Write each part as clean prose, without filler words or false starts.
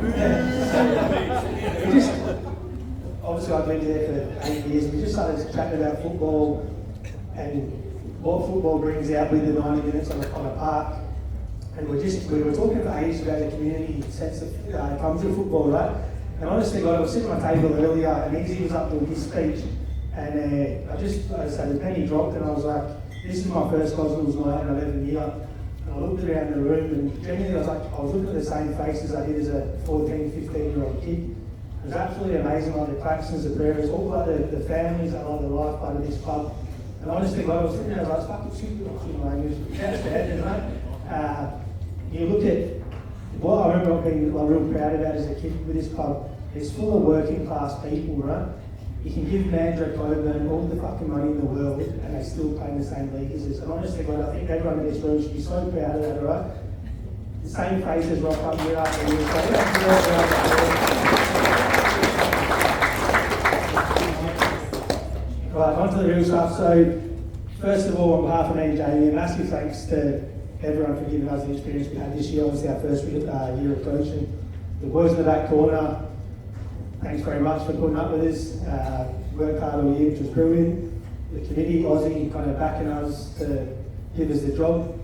We just, obviously I've been there for 8 years, we just started chatting about football and what football brings out with the 90 minutes on a park. And we were talking for ages about the community sense that comes with football, right? And honestly, God, I was sitting at my table earlier and Izzy was up doing his speech, and I said, the penny dropped, and I was like, this is my first Cosmos night in 11 years. And I looked around the room, and genuinely I was looking at the same faces I did as a 14, 15-year-old kid. It was absolutely amazing, like the Claxons, the prayers, all like the families that like the lifeblood of this club. And honestly, God, I was sitting there, I was like, fucking shit, my language, outstanding, right? You look at what I remember being real proud about as a kid with this club. It's full of working class people, right? You can give Mandra Coburn all the fucking money in the world and they still play in the same league as us. And honestly, God, I think everyone in this room should be so proud of that, right? The same faces rock up year after year. Right, on to the real stuff. So, first of all, on behalf of me and Jamie, a massive thanks to everyone for giving us the experience we had this year. Obviously our first year of coaching. The boys in the back corner, thanks very much for putting up with us. Worked hard all year, which was brilliant. The committee, Aussie, kind of backing us to give us the job.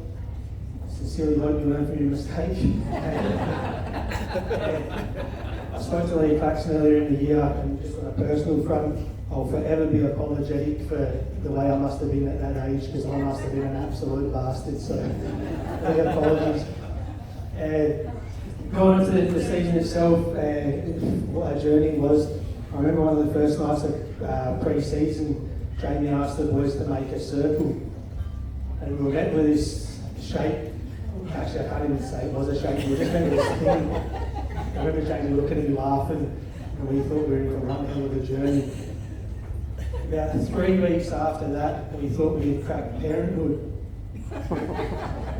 Sincerely hope you learn from your mistake. I spoke to Lee Claxon earlier in the year, and just on a personal front, I'll forever be apologetic for the way I must have been at that age, because I must have been an absolute bastard, so big apologies. Going into the season itself, what our journey was, I remember one of the first nights of pre-season, Jamie asked the boys to make a circle, and we were met with this shape. Actually, I can't even say it was a shape, we were just met with this thing. I remember Jamie looking at me laughing, and we thought we were in for one hell of a journey. About 3 weeks after that, we thought we'd crack parenthood.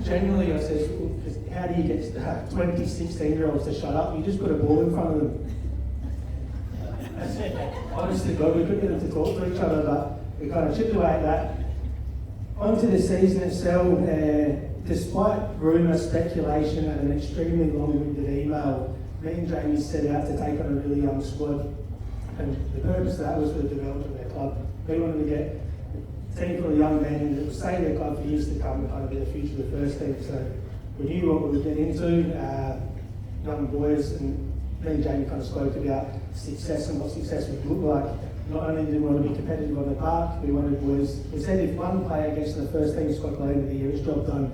Generally, I said, how do you get 20, 16-year-olds to shut up? You just put a ball in front of them. Honestly, God, we couldn't get them to talk to each other, but we kind of chipped away at that. On to the season itself, despite rumour, speculation, and an extremely long-winded email, me and Jamie set out to take on a really young squad. And the purpose of that was for the development of their club. We wanted to get a team full of young men that would stay in their club for years to come and kind of be the future of the first team. So we knew what we were getting into, young boys, and me and Jamie kind of spoke about success and what success would look like. Not only did we want to be competitive on the park, we wanted boys. We said if one player gets to the first team squad by the end of the year, it's job done.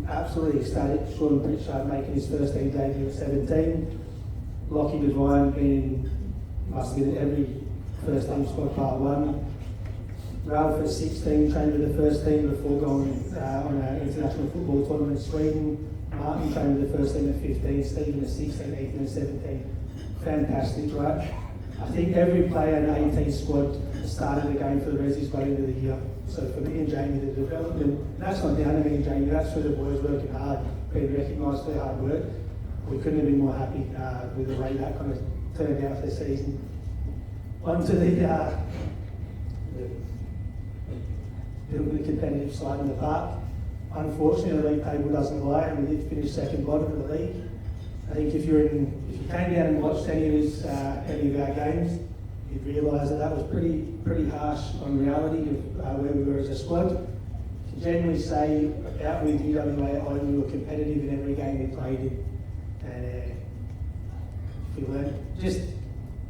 Absolutely ecstatic. Sean Pritchard making his first team debut at 17. Lockie Devine must have been every first team squad part one. Ralph at 16 trained with the first team before going on an international football tournament in Sweden. Martin trained with the first team at 15, Stephen at 16, Ethan at 17. Fantastic, right? I think every player in the 18 squad started the game for the Rezzies by the end of the year. So for me and Jamie, the development, that's not down to me and Jamie, that's for the boys working hard, being recognised for their hard work. We couldn't have been more happy with the way that kind of turned out for the season. On to the competitive side in the park. Unfortunately, the league table doesn't lie, and we did finish second bottom of the league. I think if you came down and watched any of our games, you'd realise that was pretty harsh on reality of where we were as a squad. To generally say out with UWA at home, we were competitive in every game we played in. And we learned just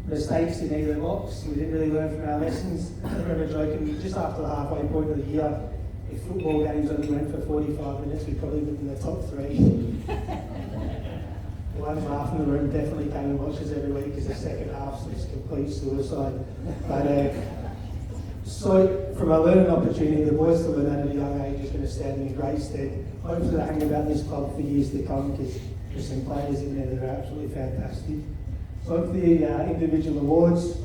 mistakes in either box. We didn't really learn from our lessons. I remember joking, just after the halfway point of the year, if football games only went for 45 minutes, we'd probably be in the top 3. The ones laughing in the room definitely came and watched us every week because the second half was complete suicide. But so from a learning opportunity, the boys that learn at a young age is going to stand in great stead. Hopefully they hang about this club for years to come because there's some players in there that are absolutely fantastic. So for the individual awards,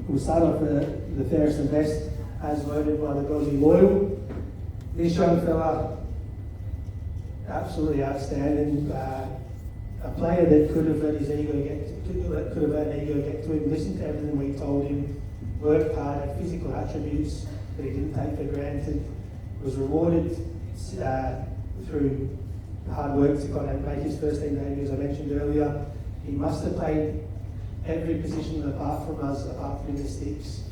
we'll start off with the fairest and best as voted by the Gozzy Loyal. This young fella, absolutely outstanding. A player that could have let his ego get to him, listened to everything we told him, worked hard, had physical attributes that he didn't take for granted, was rewarded through hard work to kind of make his first team debut, as I mentioned earlier. He must have played every position apart from us, apart from in the sticks.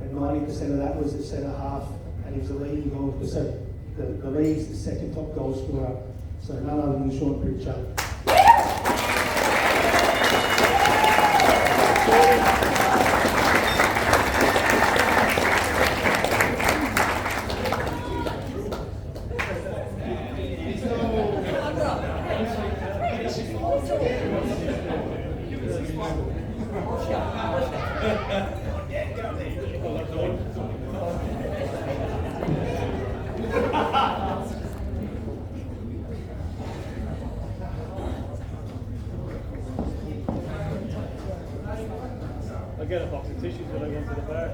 And 90% of that was at centre half, and he was the leading goal, so the league's the second top goal scorer. So none other than Sean Pritchard. I get a box of tissues when I go to the bar.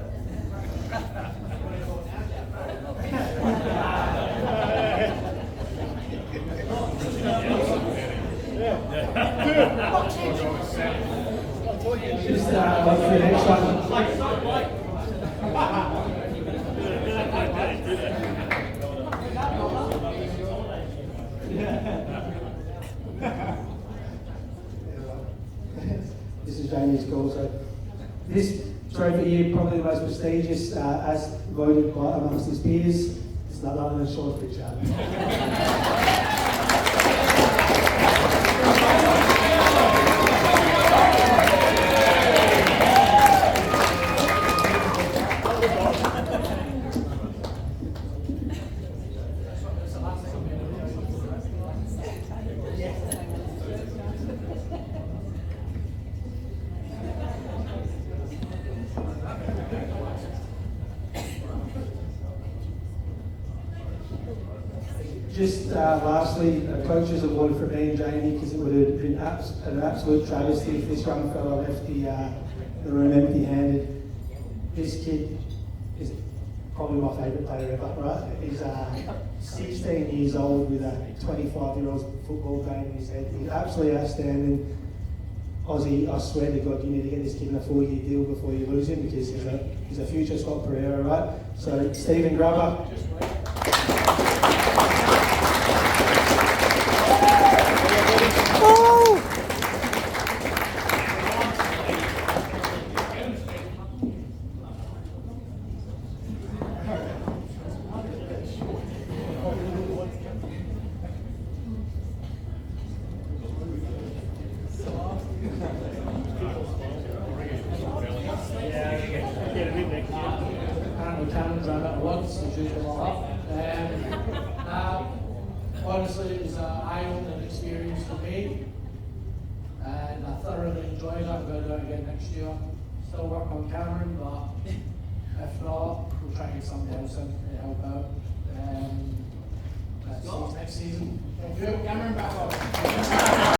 Just wait for the next one. This is Jamie's goal. So this trophy here, probably the most prestigious, as voted by amongst his peers. It's none other than Sean Pritchard. Just lastly, a coach's award for me and Jamie, because it would have been an absolute travesty if this young fellow left the room empty-handed. This kid is probably my favourite player ever, right? He's 16 years old with a 25-year-old football game in his head. He's absolutely outstanding. Aussie, I swear to God, you need to get this kid in a 4-year deal before you lose him, because he's a future Scott Pereira, right? So, Stephen Grubber. Honestly, it was an eye-opening experience for me, and I thoroughly enjoyed it. I'm going to do it again next year. Still working on Cameron, but if not, we'll try and get somebody else in to help out. Let's see you next season. Thank you. Cameron, back up.